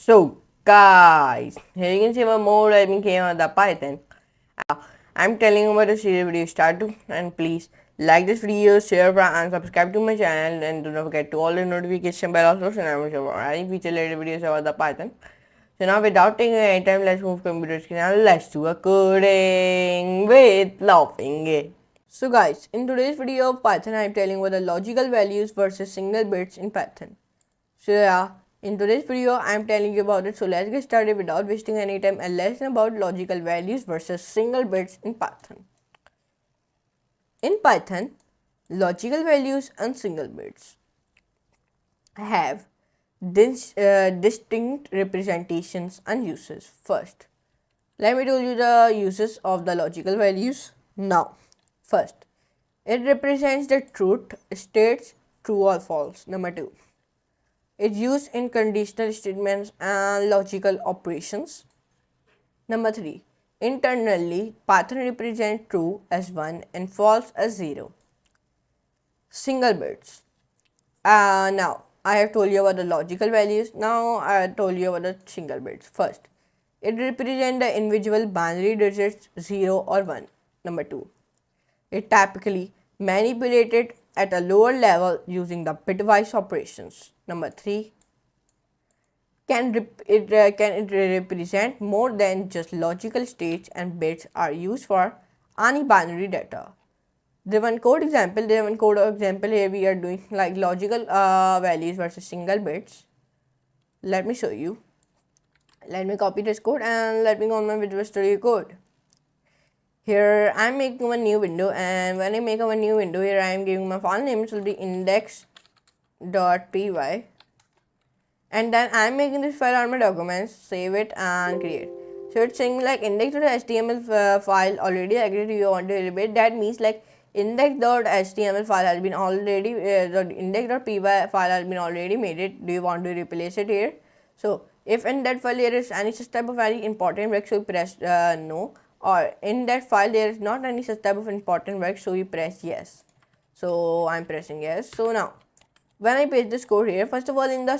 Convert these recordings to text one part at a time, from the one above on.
So guys, here you can see my more learning came on the Python. I'm telling you about the serious video start to, and please like this video, share and subscribe to my channel, and do not forget to all the notification bell also so never show any feature related videos about the Python. So now without taking any time, let's move computer screen and let's do a coding with laughing. So guys, in today's video of Python, I'm telling you about the logical values versus single bits in Python. So yeah, in today's video, I'm telling you about it. So let's get started without wasting any time and lesson about logical values versus single bits in Python. In Python, logical values and single bits have distinct representations and uses. First, let me tell you the uses of the logical values. Now, first, it represents the truth, states true or false. Number two, it's used in conditional statements and logical operations. Number 3. Internally, Python represents true as 1 and false as 0. Single bits. Now, I have told you about the logical values. Now, I have told you about the single bits. First, it represents the individual binary digits 0 or 1. Number 2. It typically manipulated at a lower level using the bitwise operations. Number 3. Can it represent more than just logical states, and bits are used for any binary data. The one code example here we are doing like logical values versus single bits. Let me show you. Let me copy this code and let me go on my Visual Studio Code. Here I am making one new window, and when I make a new window, here I am giving my file name, it will be index.py, and then I'm making this file on my documents, save it and create. So it's saying like index.html file already agreed, you want to elevate. That means like index.html file has been already the index.py file has been already made it. Do you want to replace it here? So if in that file there is any such type of very important work, so you press no, or in that file there is not any such type of important work, so you press yes. So I'm pressing yes. So now when I paste this code here, first of all, in the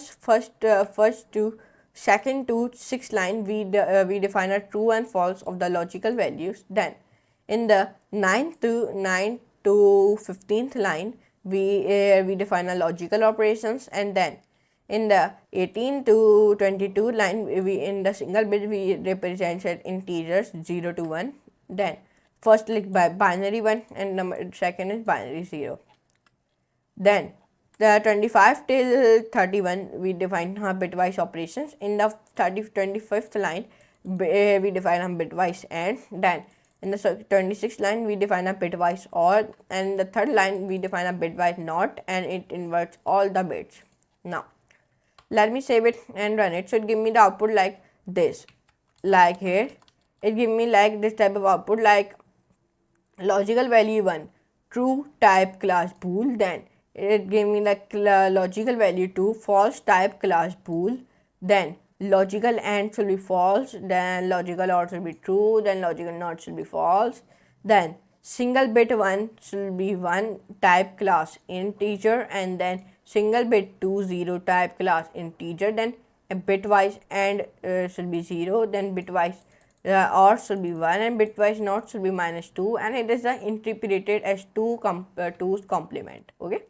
second to sixth line, we define a true and false of the logical values. Then in the 9th to 15th line, we define a logical operations, and then in the 18 to 22 line, we in the single bit we represent integers 0 to 1. Then first like binary 1 and second is binary 0. Then the 25 till 31 we define bitwise operations. In the 25th line we define a bitwise AND. Then in the 26th line we define a bitwise OR, and the third line we define a bitwise NOT, and it inverts all the bits. Now let me save it and run it. So it give me the output like this. Like here it give me like this type of output, like logical value 1 true type class bool. Then it gave me like logical value 2 false type class bool. Then logical AND should be false, then logical OR should be true, then logical NOT should be false. Then single bit 1 should be 1 type class integer, and then single bit 2 0 type class integer. Then a bitwise AND should be 0, then bitwise OR should be 1, and bitwise NOT should be -2, and it is interpreted as 2's complement. Okay,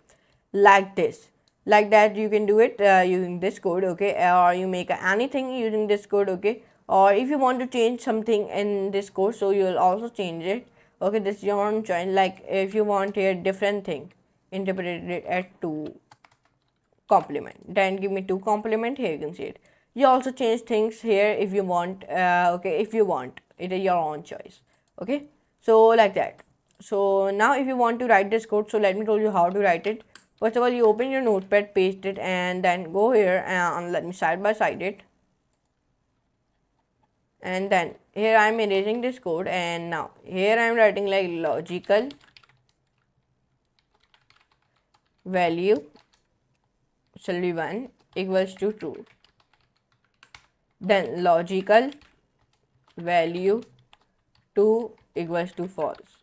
like this, like that you can do it using this code. Okay, or you make anything using this code. Okay, or if you want to change something in this code, so you will also change it. Okay, this is your own choice. Like if you want here different thing, interpreted it as 2 complement, then give me 2 complement. Here you can see it. You also change things here if you want. Okay, if you want, it is your own choice. Okay, so like that. So now if you want to write this code, so let me tell you how to write it. First of all, you open your notepad, paste it, and then go here and let me side by side it. And then here I am erasing this code, and now here I am writing like logical value shall be 1 equals to true. Then logical value 2 equals to false,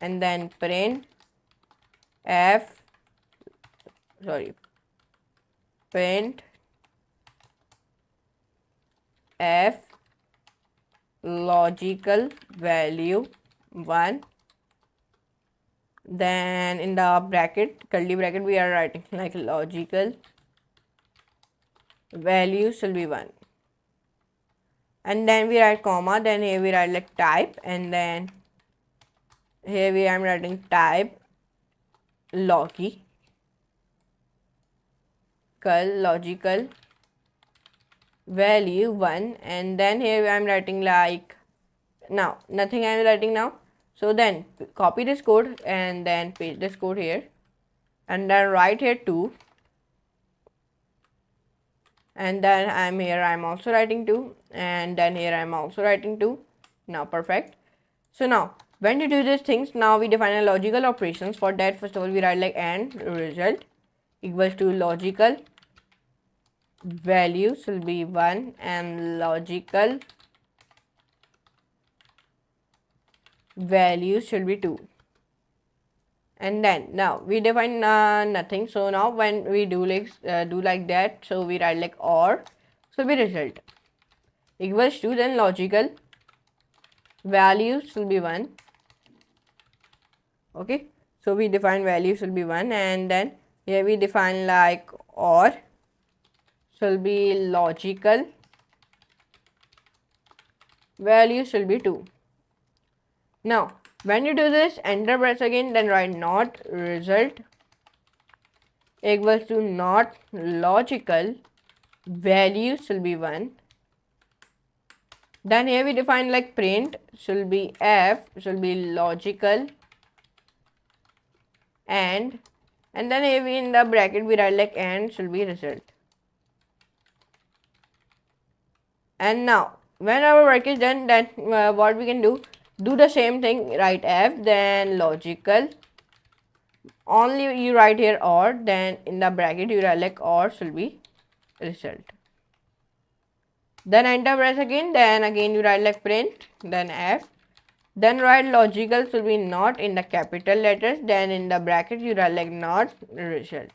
and then print f logical value 1. Then in the bracket, curly bracket, we are writing like logical value shall be 1. And then we write comma, then here we write like type, and then here we am writing type logical logical value 1, and then here I am writing like, now nothing I am writing now. So then copy this code and then paste this code here, and then write here 2, and then I'm also writing 2, and then here I'm also writing 2. Now perfect. So now when you do these things, now we define a logical operations. For that, first of all we write like and result equals to logical value will be 1 and logical value should be 2. And then now we define nothing. So now when we do like that, so we write like or so be result equals to, then logical values will be 1. Okay, so we define values will be 1, and then here we define like or shall be logical value shall be 2. Now when you do this, enter press again, then write not result equals to not logical value shall be 1. Then here we define like print shall be f shall be logical, and then here we in the bracket we write like and shall be result. And now when our work is done, then what we can do the same thing, write f then logical, only you write here or, then in the bracket you write like or shall be result. Then enter press again, then again you write like print, then f, then write logical should be not in the capital letters, then in the bracket you write like not result.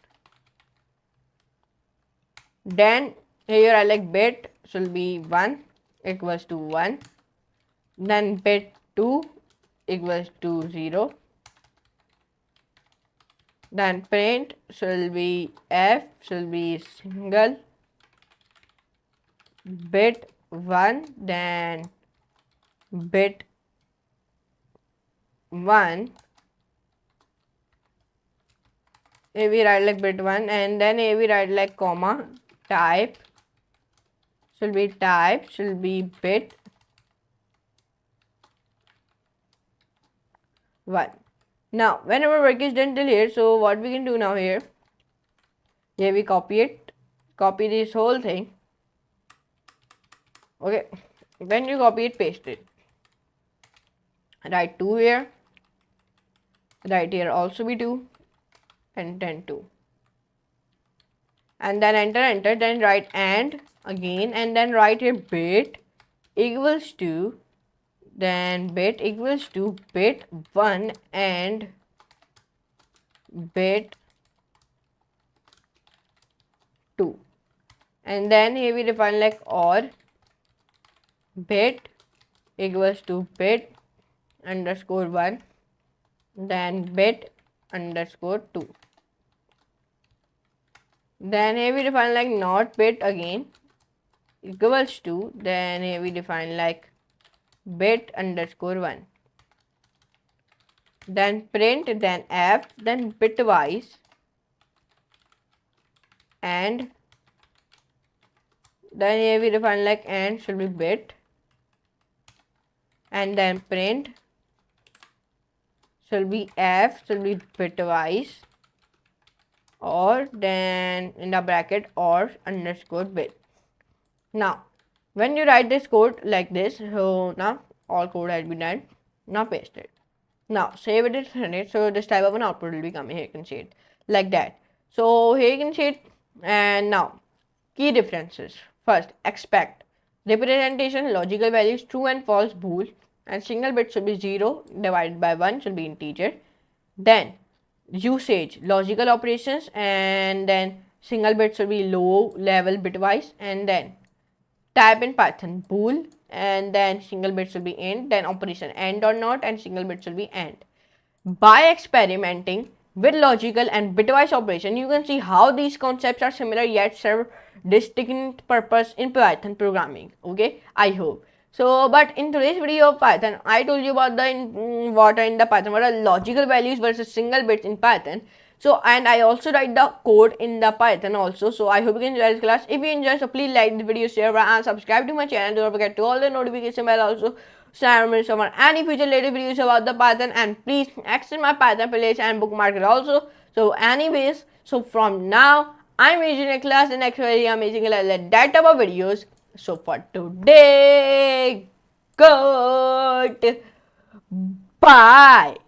Then here you write like bit should be 1 equals to 1, then bit 2 equals to 0, then print shall be f shall be single bit 1, then bit 1, here we write like bit 1, and then here we write like comma type should be bit 1. Now when our work is done till here, so what we can do now, here we copy this whole thing. Okay, when you copy it, paste it, write 2 here, write here also be 2, and then 2, and then enter, then write and again, and then write here bit equals to, then bit equals to bit 1 and bit 2, and then here we define like or bit equals to bit underscore 1, then bit underscore 2. Then here we define like not bit again equals to, then here we define like bit underscore 1, then print, then f, then bitwise, and then here we define like and should be bit, and then print shall be f shall be bitwise, or then in the bracket or underscore bit. Now when you write this code like this, so now all code has been done. Now paste it. Now save it and run it. So this type of an output will be coming. Here you can see it like that. So here you can see it. And now key differences. First, expect representation logical values true and false bool, and single bit should be 0 divided by 1 should be integer. Then usage logical operations, and then single bit should be low level bitwise, and then type in Python bool, and then single bits will be int, then operation and or not, and single bits will be and. By experimenting with logical and bitwise operation, you can see how these concepts are similar yet serve distinct purpose in Python programming. Okay, I hope. So, but in today's video of Python, I told you about the what are in the Python, what are logical values versus single bits in Python. So, and I also write the code in the Python also. So, I hope you can enjoy this class. If you enjoy, so please like the video, share, and subscribe to my channel. Don't forget to all the notification bell also. So, I will miss over any future related videos about the Python. And please access my Python playlist and bookmark it also. So, anyways, so from now, I'm using a class. The next very amazing that type of videos. So, for today, good. Bye.